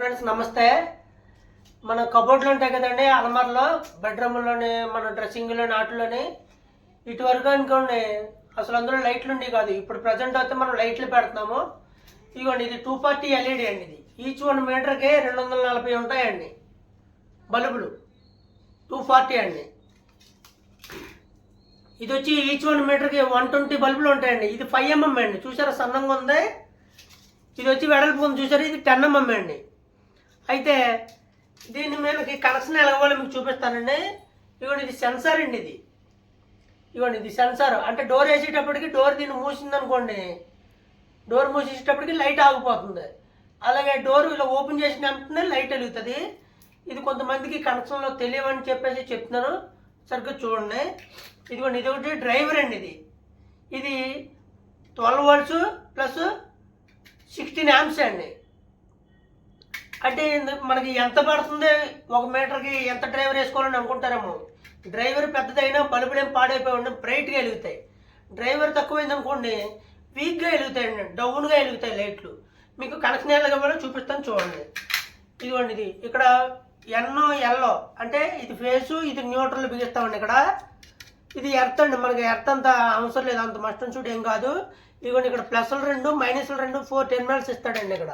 Friends నమస్తే. మన కబోర్డ్లు ఉంటాయి కదండి, అలమార్లో, బెడ్రూమ్లోని, మన డ్రెస్సింగ్లోని, వాటిలోని ఇటువరకు అనుకోండి అసలు అందులో లైట్లు ఉండేవి కాదు. ఇప్పుడు ప్రజెంట్ అయితే మనం లైట్లు పెడుతున్నాము. ఇదిగోండి, ఇది 240 LED అండి. ఇది ఈచ్ 1 మీటర్కి 240 ఉంటాయండి బల్బులు. 240 అండి. ఇది వచ్చి ఈచ్ 1 మీటర్కి 120 బల్బులు ఉంటాయండి. ఇది 5 mm అండి. చూసారా సన్నంగా ఉంది. ఇది వచ్చి వెడల్పు ఉంది చూసారా, ఇది 10 mm అండి. అయితే దీని మీదకి కనెక్షన్ ఎలాగోవాలో మీకు చూపిస్తానండి. ఇదిగోండి, ఇది సెన్సార్ అండి. ఇదిగోండి, ఇది సెన్సార్. అంటే డోర్ వేసేటప్పటికి డోర్ దీన్ని మూసిందనుకోండి, డోర్ మూసేటప్పటికి లైట్ ఆగిపోతుంది. అలాగే డోర్ ఇలా ఓపెన్ చేసిన వెంటనే లైట్ వెలుగుతుంది. ఇది కొంతమందికి కనెక్షన్లో తెలియవని చెప్పేసి చెప్తున్నాను, సరిగ్గా చూడండి. ఇదిగోండి, ఇది ఒకటి డ్రైవర్ అండి. ఇది 12 volts ప్లస్ 16 amps అండి. అంటే మనకి ఎంత పడుతుంది, 1 మీటర్కి ఎంత డ్రైవర్ వేసుకోవాలని అనుకుంటారేమో. డ్రైవర్ పెద్దదైనా బల్బులు ఏం పాడైపోయి బ్రైట్గా వెలుగుతాయి. డ్రైవర్ తక్కువైంది అనుకోండి, వీక్గా వెలుగుతాయండి, డౌన్గా వెలుగుతాయి లైట్లు. మీకు కనెక్షన్ ఎలాగో చూపిస్తాను చూడండి. ఇదిగోండి, ఇది ఇక్కడ ఎల్లో అంటే ఇది ఫేసు, ఇది న్యూట్రల్ బిగిస్తామండి. ఇక్కడ ఇది ఎర్త్ అండి. మనకి ఎర్త్ అంత అవసరం లేదు, అంత మస్ట్ చూడు ఏం కాదు. ఇదిగోండి, ఇక్కడ ప్లస్లు 2 మైనస్లు 2 4 టెర్మినల్స్ ఇస్తాడండి ఇక్కడ.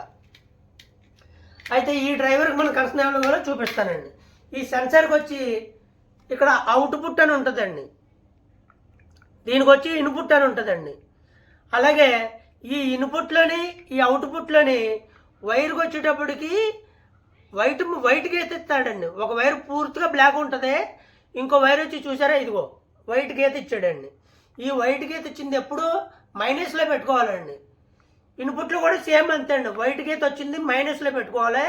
అయితే ఈ డ్రైవర్కి మనం కనెక్షన్ ఎలాగో చూపిస్తానండి. ఈ సెన్సార్కి వచ్చి ఇక్కడ అవుట్పుట్ అని ఉంటుందండి, దీనికి వచ్చి ఇన్పుట్ అని ఉంటుందండి. అలాగే ఈ ఇన్పుట్లోని ఈ అవుట్పుట్లోని వైర్కి వచ్చేటప్పటికి వైట్కి ఎత్తిస్తాడండి. ఒక వైర్ పూర్తిగా బ్లాక్ ఉంటుంది, ఇంకో వైర్ వచ్చి చూసారా, ఇదిగో వైట్ గీత ఇచ్చాడండి. ఈ వైట్ గీత ఇచ్చింది ఎప్పుడు మైనస్లో పెట్టుకోవాలండి. ఇన్పుట్లో కూడా సేమ్ అంతే అండి. వైట్ గీత వచ్చింది మైనస్లో పెట్టుకోవాలి,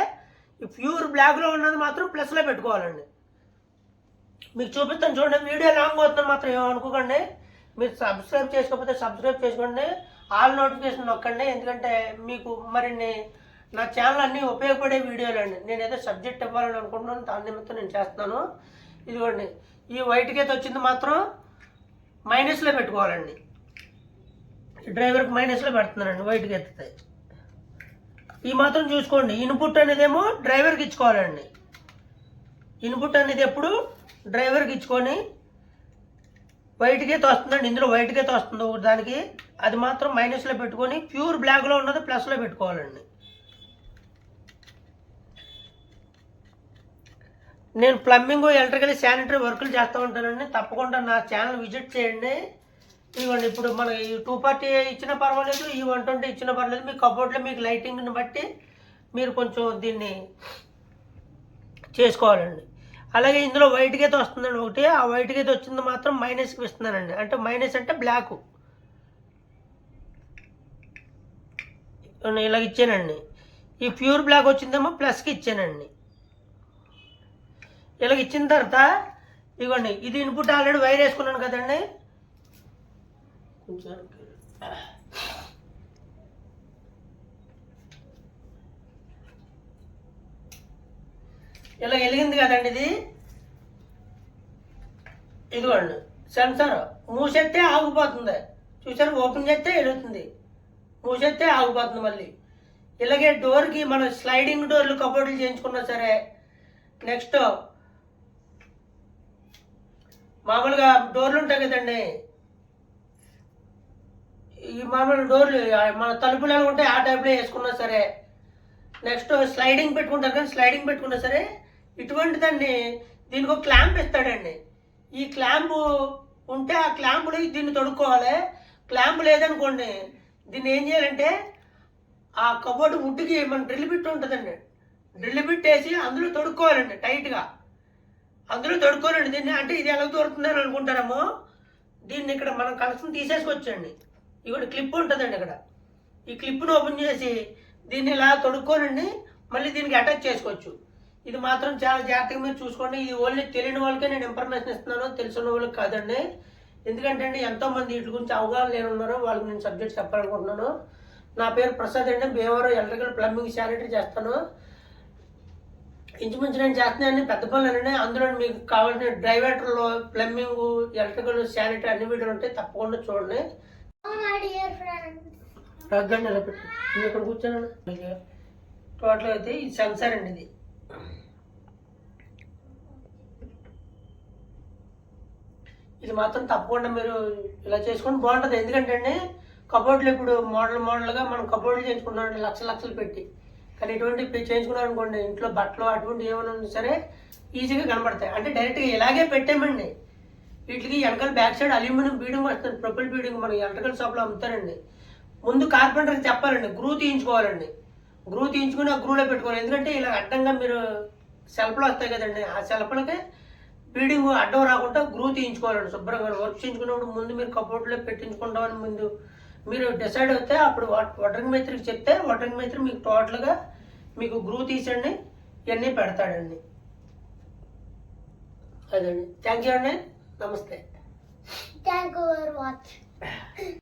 ఈ ప్యూర్ బ్లాక్లో ఉన్నది మాత్రం ప్లస్లో పెట్టుకోవాలండి. మీకు చూపిస్తాను చూడండి. వీడియో లాంగ్ అవుతుంది మాత్రం ఏమనుకోకండి. మీరు సబ్స్క్రైబ్ చేసుకోకపోతే సబ్స్క్రైబ్ చేసుకోండి, ఆల్ నోటిఫికేషన్ నొక్కండి. ఎందుకంటే మీకు మరిన్ని నా ఛానల్ అన్నీ ఉపయోగపడే వీడియోలు అండి. నేను ఏదో సబ్జెక్ట్ ఇవ్వాలని అనుకుంటున్నాను, దాని నిమిత్తం నేను చేస్తున్నాను. ఇదిగోండి, ఈ వైట్ గీత వచ్చింది మాత్రం మైనస్లో పెట్టుకోవాలండి. డ్రైవర్కి మైనస్లో పెడుతున్నానండి వైట్ గీత. ఈ మాత్రం చూసుకోండి. ఇన్పుట్ అనేదేమో డ్రైవర్కి ఇచ్చుకోవాలండి. ఇన్పుట్ అనేది ఎప్పుడు డ్రైవర్కి ఇచ్చుకొని వైట్ గీత వస్తుందండి. ఇందులో వైట్ గీత వస్తుంది ఒకటి దానికి, అది మాత్రం మైనస్లో పెట్టుకొని ప్యూర్ బ్లాక్లో ఉన్నది ప్లస్లో పెట్టుకోవాలండి. నేను ప్లంబింగ్, ఎలక్ట్రికల్, శానిటరీ వర్కులు చేస్తూ ఉంటానండి. తప్పకుండా నా ఛానల్ విజిట్ చేయండి. ఇదిగోండి, ఇప్పుడు మన ఈ 240 ఇచ్చినా పర్వాలేదు, ఈ 120 ఇచ్చినా పర్వాలేదు. మీ కబోర్డ్లో మీకు లైటింగ్ని బట్టి మీరు కొంచెం దీన్ని చేసుకోవాలండి. అలాగే ఇందులో వైట్ గీత వస్తుందండి ఒకటి, ఆ వైట్ గీత వచ్చింది మాత్రం మైనస్కి ఇస్తున్నానండి. అంటే మైనస్ అంటే బ్లాక్ ఇలా ఇచ్చానండి. ఈ ప్యూర్ బ్లాక్ వచ్చిందేమో ప్లస్కి ఇచ్చానండి. ఇలాగ ఇచ్చిన తర్వాత ఇదిగోండి, ఇది ఇన్పుట్ ఆల్రెడీ వైర్ వేసుకున్నాను కదండి. ఇలా వెలిగింది కదండి. ఇదిగోండి సెన్సార్. మూసేస్తే ఆగిపోతుంది, చూసారు. ఓపెన్ చేస్తే వెలుగుతుంది, మూసేస్తే ఆగిపోతుంది మళ్ళీ. ఇలాగే డోర్కి మనం స్లైడింగ్ డోర్లు కబోర్డులు చేయించుకున్నా సరే, నెక్స్ట్ మామూలుగా డోర్లు ఉంటాయి కదండి, ఈ మామూలు డోర్లు మన తలుపులు ఎలా ఉంటాయి ఆ టైప్లో వేసుకున్నా సరే, నెక్స్ట్ స్లైడింగ్ పెట్టుకుంటారు కానీ స్లైడింగ్ పెట్టుకున్నా సరే, ఇటువంటి దాన్ని దీనికి ఒక క్లాంప్ ఇస్తాడండి. ఈ క్లాంప్ ఉంటే ఆ క్లాంపులు దీన్ని తొడుక్కోవాలి. క్లాంప్ లేదనుకోండి, దీన్ని ఏం చేయాలంటే ఆ కబోర్డు వుడ్కి మన డ్రిల్ బిట్ ఉంటుందండి, డ్రిల్ బిట్ వేసి అందులో తొడుక్కోవాలండి టైట్గా. అందులో తొడుక్కోవాలండి దీన్ని. అంటే ఇది ఎలా దొరుకుతుందని అనుకుంటారేమో, దీన్ని ఇక్కడ మనం కనెక్షన్ తీసేసుకొచ్చండి. ఇక్కడ క్లిప్ ఉంటుందండి. ఇక్కడ ఈ క్లిప్ను ఓపెన్ చేసి దీన్ని ఇలా తొడుక్కోనండి, మళ్ళీ దీనికి అటాచ్ చేసుకోవచ్చు. ఇది మాత్రం చాలా జాగ్రత్తగా మీరు చూసుకోండి. ఇది ఓన్లీ తెలియని వాళ్ళకే నేను ఇన్ఫర్మేషన్ ఇస్తున్నాను, తెలిసిన వాళ్ళకి కాదండి. ఎందుకంటే అండి ఎంతోమంది వీటి గురించి అవగాహన లేని ఉన్నారో వాళ్ళకి నేను సబ్జెక్ట్ చెప్పాలనుకుంటున్నాను. నా పేరు ప్రసాద్ అండి. భీమవరం ఎలక్ట్రికల్, ప్లంబింగ్, శానిటరీ చేస్తాను. ఇంచుమించు నేను చేస్తున్నాను పెద్ద పనులనే. అందులో మీకు కావాల్సిన డ్రైవేటర్లో ప్లంబింగ్, ఎలక్ట్రికల్, శానిటరీ అన్ని వీడియోలు ఉంటాయి, తప్పకుండా చూడండి. రగ్గండి ఎలా పెట్టు, నేను ఇక్కడ కూర్చోను. టోటల్ అయితే ఇది సెన్సార్ అండి. ఇది మాత్రం తప్పకుండా మీరు ఇలా చేసుకొని బాగుంటుంది. ఎందుకంటే అండి కబోర్డ్లు ఇప్పుడు మోడల్గా మనం కబోర్డ్లు చేయించుకుంటాం లక్షలు పెట్టి. కానీ ఇటువంటి చేయించుకున్నాం అనుకోండి, ఇంట్లో బట్టలు అటువంటి ఏమైనా ఉన్నా సరే ఈజీగా కనబడతాయి. అంటే డైరెక్ట్గా ఇలాగే పెట్టామండి. వీటికి వెనకాల బ్యాక్ సైడ్ అల్యూమినియం బీడింగ్ వస్తుంది, ప్రొపల్ బీడింగ్ మనకి ఎలక్ట్రికల్ షాప్లో అమ్ముతారండి. ముందు కార్పెంటర్కి చెప్పాలండి, గ్రూ తీయించుకోవాలండి. గ్రూ తీయించుకుని ఆ గ్రూలో పెట్టుకోవాలి. ఎందుకంటే ఇలా అడ్డంగా మీరు సెల్ఫ్లు వస్తాయి కదండి, ఆ సెల్ఫ్లకి బీడింగ్ అడ్డం రాకుండా గ్రూ తీయించుకోవాలండి. శుభ్రంగా వర్క్ చేయించుకున్నప్పుడు ముందు మీరు కబోర్డ్లో పెట్టించుకుంటామని ముందు మీరు డిసైడ్ అవుతే అప్పుడు వాటరింగ్ మేస్త్రికి చెప్తే వాటరింగ్ మేస్త్రి మీకు టోటల్గా మీకు గ్రూ తీసండి ఇవన్నీ పెడతాడండి. అదండి. థ్యాంక్ యూ అండి. నమస్తే. Thank you for watching.